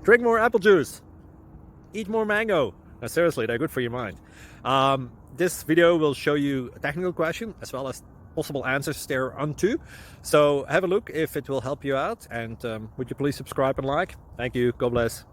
Drink more apple juice. Eat more mango. No, seriously, they're good for your mind. This video will show you a technical question as well as possible answers thereunto. So have a look if it will help you out, and would you please subscribe and like? Thank you. God bless.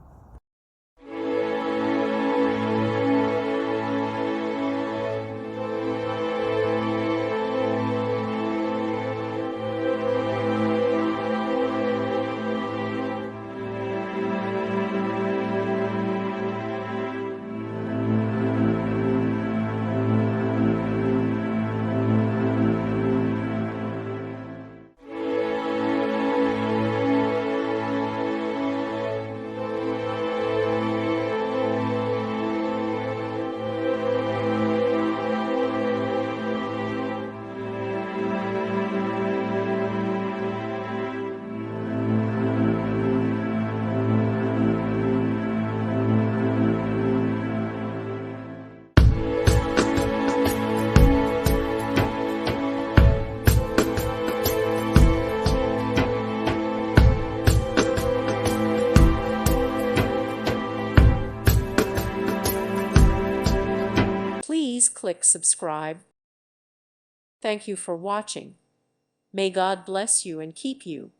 Please click subscribe. Thank you for watching. May God bless you and keep you.